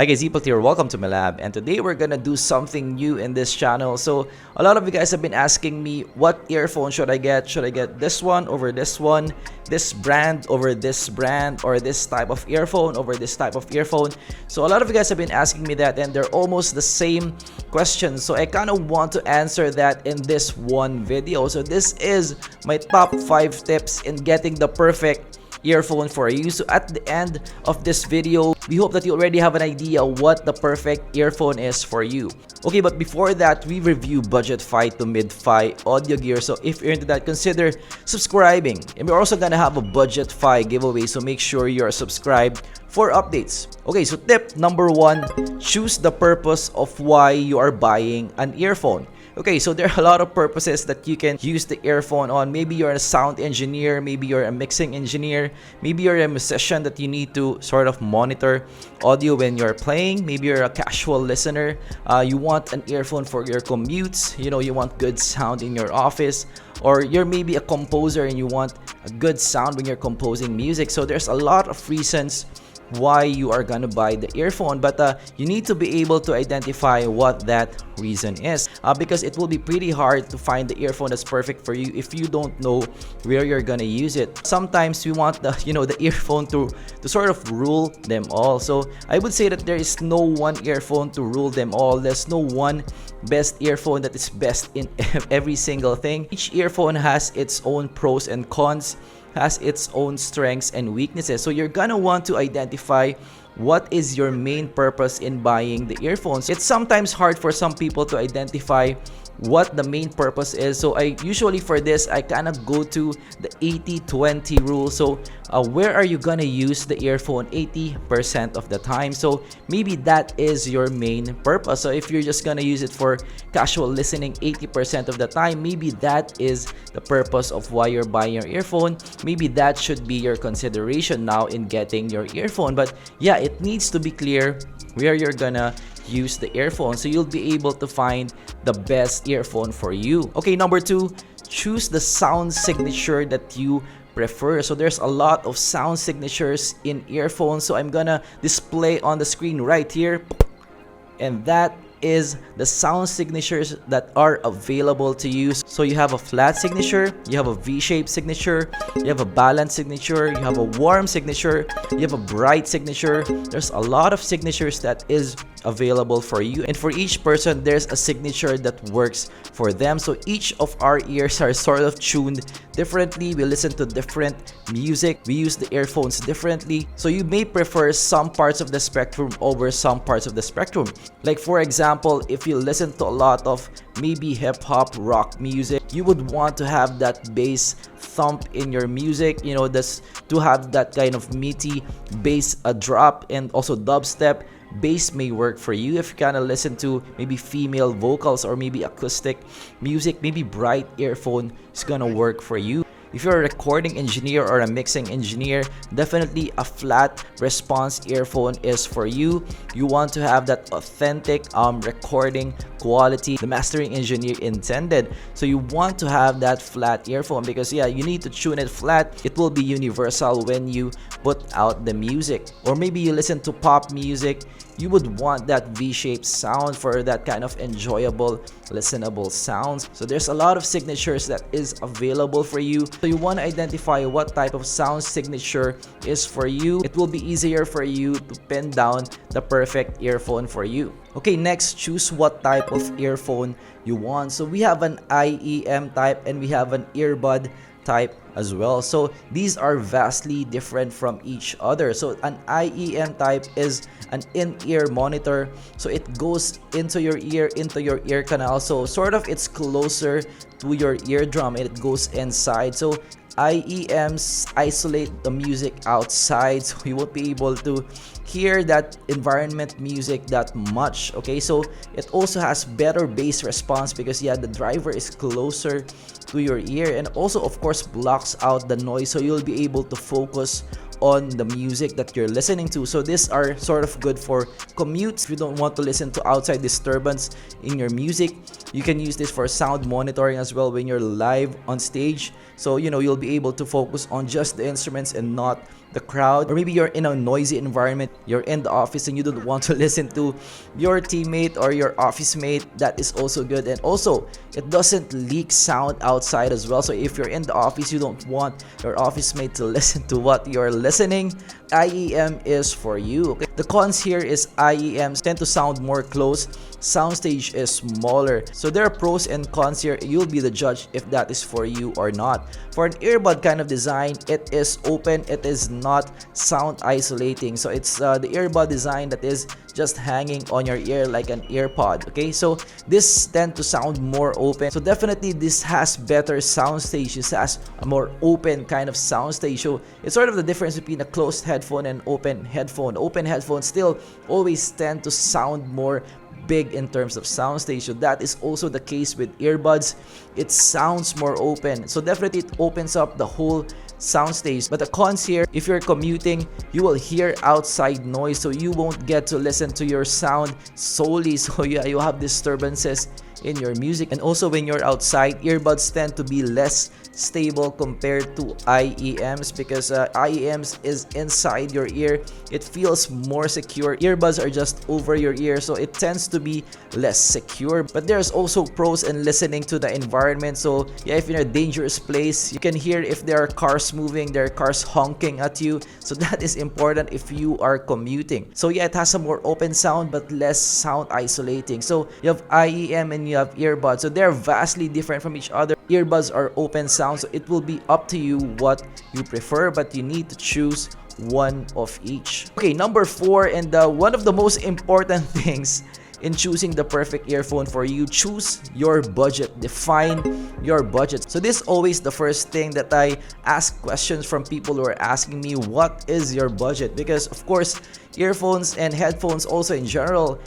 Hi guys, zpolt here, welcome to my lab, and today we're gonna do something new in this channel. So a lot of you guys have been asking me, what earphone should I get? Should I get this one over this one, this brand over this brand, or this type of earphone over this type of earphone? So a lot of you guys have been asking me that, and they're almost the same questions. So I kind of want to answer that in this one video. So this is my top 5 tips in getting the perfect earphone for you. So at the end of this video, we hope that you already have an idea what the perfect earphone is for you. Okay, but before that, we review budget-fi to mid-fi audio gear. So if you're into that, consider subscribing. And we're also gonna have a budget-fi giveaway, so make sure you're subscribed for updates. Okay, so tip number 1, choose the purpose of why you are buying an earphone. Okay, so there are a lot of purposes that you can use the earphone on. Maybe you're a sound engineer, maybe you're a mixing engineer, maybe you're a musician that you need to sort of monitor audio when you're playing. Maybe you're a casual listener. You want an earphone for your commutes. You know, you want good sound in your office. Or you're maybe a composer and you want a good sound when you're composing music. So there's a lot of reasons why you are gonna buy the earphone, but you need to be able to identify what that reason is, because it will be pretty hard to find the earphone that's perfect for you if you don't know where you're gonna use it. Sometimes we want the the earphone to sort of rule them all. So I would say that there is no one earphone to rule them all. There's no one best earphone that is best in every single thing. Each earphone has its own pros and cons, has its own strengths and weaknesses. So you're gonna want to identify what is your main purpose in buying the earphones. It's sometimes hard for some people to identify what the main purpose is. So I usually, for this, I kind of go to the 80-20 rule. So where are you gonna use the earphone 80% of the time? So maybe that is your main purpose. So if you're just gonna use it for casual listening 80% of the time, maybe that is the purpose of why you're buying your earphone. Maybe that should be your consideration now in getting your earphone. But yeah, it needs to be clear where you're gonna use the earphone, so you'll be able to find the best earphone for you. Okay, number 2, choose the sound signature that you prefer. So there's a lot of sound signatures in earphones, so I'm gonna display on the screen right here, and that is the sound signatures that are available to you. So you have a flat signature, you have a V-shaped signature, you have a balanced signature, you have a warm signature, you have a bright signature. There's a lot of signatures that is available for you, and for each person there's a signature that works for them. So each of our ears are sort of tuned differently. We listen to different music, we use the earphones differently, so you may prefer some parts of the spectrum over some parts of the spectrum. Like for example, if you listen to a lot of maybe hip-hop, rock music, you would want to have that bass thump in your music, this to have that kind of meaty bass drop, and also dubstep bass may work for you. If you kind of listen to maybe female vocals or maybe acoustic music, maybe bright earphone is gonna work for you. If you're a recording engineer or a mixing engineer, definitely a flat response earphone is for you. You want to have that authentic recording quality the mastering engineer intended. So you want to have that flat earphone because yeah, you need to tune it flat. It will be universal when you put out the music. Or maybe you listen to pop music, you would want that V-shaped sound for that kind of enjoyable, listenable sounds. So there's a lot of signatures that is available for you. So you want to identify what type of sound signature is for you. It will be easier for you to pin down the perfect earphone for you. Okay, next, choose what type of earphone you want. So we have an IEM type and we have an earbud type as well. So these are vastly different from each other. So an IEM type is an in-ear monitor, so it goes into your ear canal, so sort of it's closer to your eardrum and it goes inside. So IEMs isolate the music outside, so you won't be able to hear that environment music that much. Okay, so it also has better bass response because yeah, the driver is closer to your ear, and also of course blocks out the noise, so you'll be able to focus on the music that you're listening to. So these are sort of good for commutes. If you don't want to listen to outside disturbance in your music, you can use this for sound monitoring as well when you're live on stage. So you'll be able to focus on just the instruments and not the crowd, or maybe you're in a noisy environment, you're in the office and you don't want to listen to your teammate or your office mate, that is also good. And also, it doesn't leak sound outside as well. So if you're in the office, you don't want your office mate to listen to what you're listening, IEM is for you. Okay? The cons here is IEMs tend to sound more close, soundstage is smaller. So there are pros and cons here. You'll be the judge if that is for you or not. For an earbud kind of design, it is open, it is not sound isolating. So it's the earbud design that is just hanging on your ear like an earpod. Okay, so this tend to sound more open. So definitely this has better soundstage. This has a more open kind of soundstage. So it's sort of the difference between a closed headphone and open headphone. Open headphones still always tend to sound more big in terms of soundstage. So that is also the case with earbuds. It sounds more open. So definitely it opens up the whole soundstage. But the cons here, if you're commuting, you will hear outside noise, so you won't get to listen to your sound solely. So yeah, you have disturbances in your music. And also when you're outside, earbuds tend to be less stable compared to IEMs, because IEMs is inside your ear. It feels more secure. Earbuds are just over your ear, so it tends to be less secure. But there's also pros in listening to the environment. So yeah, if you're in a dangerous place, you can hear if there are cars moving, there are cars honking at you. So that is important if you are commuting. So yeah, it has a more open sound but less sound isolating. So you have IEM and you have earbuds, so they're vastly different from each other. Earbuds are open sound, so it will be up to you what you prefer, but you need to choose one of each. Okay, number 4, and one of the most important things in choosing the perfect earphone for you, choose your budget. Define your budget. So this is always the first thing that I ask questions from people who are asking me, what is your budget? Because of course, earphones and headphones also in general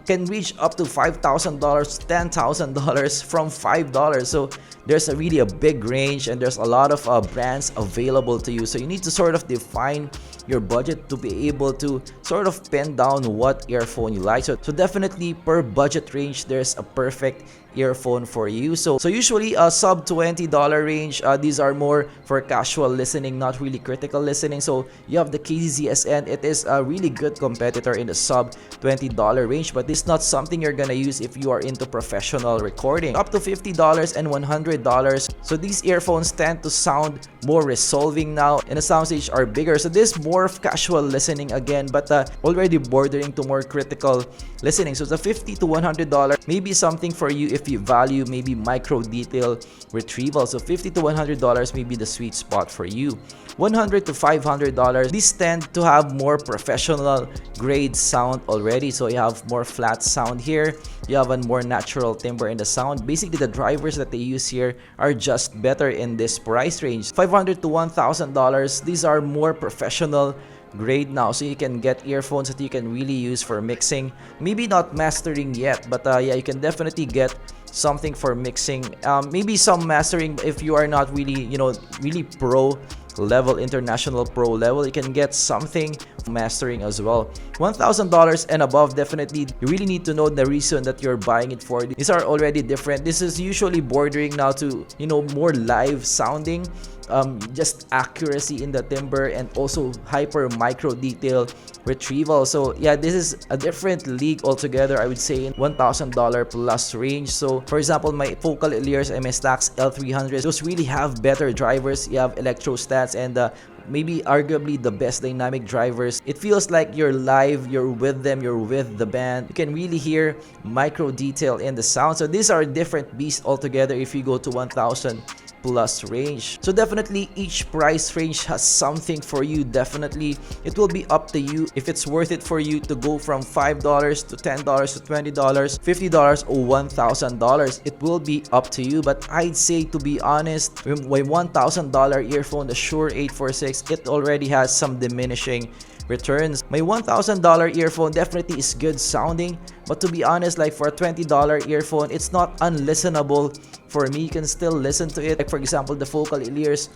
can reach up to $5,000, $10,000 from $5. So there's really a big range, and there's a lot of brands available to you. So you need to sort of define your budget to be able to sort of pin down what earphone you like. So definitely per budget range, there's a perfect earphone for you. So usually a sub $20 range, these are more for casual listening, not really critical listening. So you have the KZSN. It is a really good competitor in the sub $20 range, but it's not something you're gonna use if you are into professional recording. Up to $50 and $100. So these earphones tend to sound more resolving now, and the soundstage are bigger. So this is more of casual listening again, but already bordering to more critical listening. So the $50 to $100 may be something for you if you value maybe micro detail retrieval. So $50 to $100 may be the sweet spot for you. $100 to $500, these tend to have more professional grade sound already. So you have more flat sound here, you have a more natural timbre in the sound. Basically the drivers that they use here are just better in this price range. $500 to $1,000, these are more professional grade now, so you can get earphones that you can really use for mixing. Maybe not mastering yet, but yeah, you can definitely get something for mixing. Maybe some mastering if you are not really, really pro level, international pro level. You can get something mastering as well. $1,000 and above, definitely you really need to know the reason that you're buying it for. These are already different. This is usually bordering now to more live sounding, just accuracy in the timbre, and also hyper micro detail retrieval. So yeah, this is a different league altogether, I would say, in $1,000 plus range. So for example, my Focal Elias MS Tax L300, those really have better drivers. You have electrostats and maybe arguably the best dynamic drivers. It feels like you're live, you're with them, you're with the band. You can really hear micro detail in the sound. So these are different beasts altogether if you go to 1,000 plus range. So definitely each price range has something for you. Definitely it will be up to you if it's worth it for you to go from $5 to $10 to $20, $50 or $1,000. It will be up to you, but I'd say, to be honest, my $1,000 earphone, the Shure 846, it already has some diminishing returns. My $1,000 earphone definitely is good sounding, but to be honest, like for a $20 earphone, it's not unlistenable for me. You can still listen to it. Like for example, the Focal Elias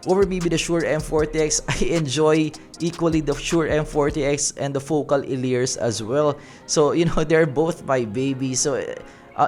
over maybe the Shure M40X. I enjoy equally the Shure M40X and the Focal Elias as well. So they're both my babies. So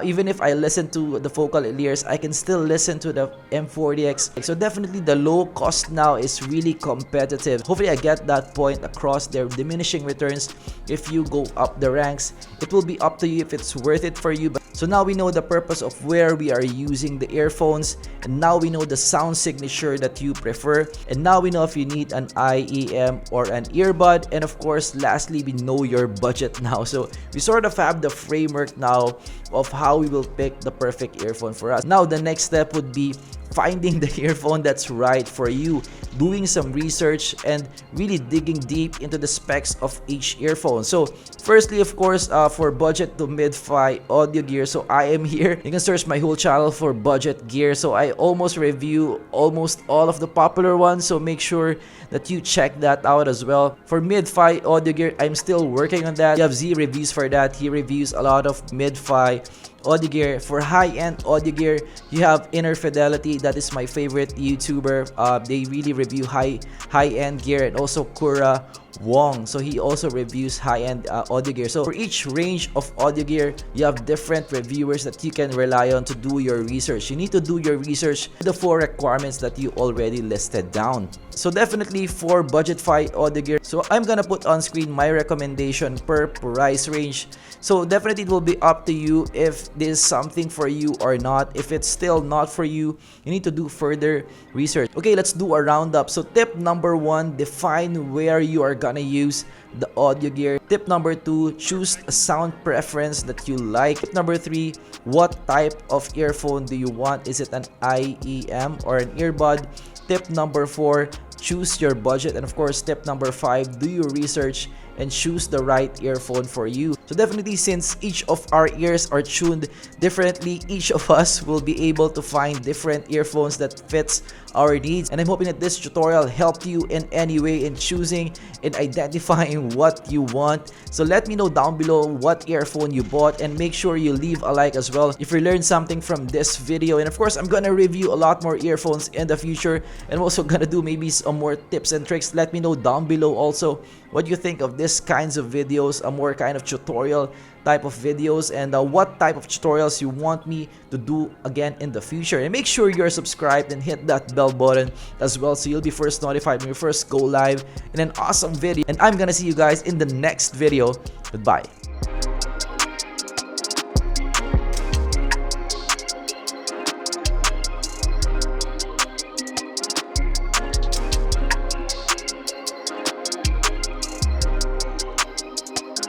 Even if I listen to the focal ears, I can still listen to the M40X. So definitely the low cost now is really competitive. Hopefully I get that point across. Their diminishing returns if you go up the ranks. It will be up to you if it's worth it for you. So now we know the purpose of where we are using the earphones, and now we know the sound signature that you prefer, and now we know if you need an IEM or an earbud, and of course lastly we know your budget now. So we sort of have the framework now of how we will pick the perfect earphone for us. Now the next step would be finding the earphone that's right for you, doing some research and really digging deep into the specs of each earphone. So firstly, of course, for budget to mid-fi audio gear, so I am here. You can search my whole channel for budget gear. So I almost review almost all of the popular ones, so make sure that you check that out as well. For mid-fi audio gear, I'm still working on that. You have Z reviews for that. He reviews a lot of mid-fi audio gear. For high-end audio gear, you have Inner Fidelity. That is my favorite YouTuber. They really review high-end gear, and also Kura Wong, so he also reviews high-end audio gear. So for each range of audio gear, you have different reviewers that you can rely on to do your research. You need to do your research with the 4 requirements that you already listed down. So definitely for budgetfi audio gear, so I'm gonna put on screen my recommendation per price range. So definitely it will be up to you if this is something for you or not. If it's still not for you, you need to do further research. Okay, let's do a roundup. So tip number 1, define where you are gonna use the audio gear. Tip number 2, choose a sound preference that you like. Tip number 3, what type of earphone do you want? Is it an IEM or an earbud? Tip number 4, choose your budget. And of course, tip number 5, do your research and choose the right earphone for you. So definitely, since each of our ears are tuned differently, each of us will be able to find different earphones that fits our needs. And I'm hoping that this tutorial helped you in any way in choosing and identifying what you want. So let me know down below what earphone you bought, and make sure you leave a like as well if you learned something from this video. And of course, I'm gonna review a lot more earphones in the future, and I'm also gonna do maybe some more tips and tricks. Let me know down below also what you think of this kinds of videos, a more kind of tutorial type of videos, and what type of tutorials you want me to do again in the future. And make sure you're subscribed and hit that bell button as well, so you'll be first notified when we first go live in an awesome video. And I'm gonna see you guys in the next video. Goodbye.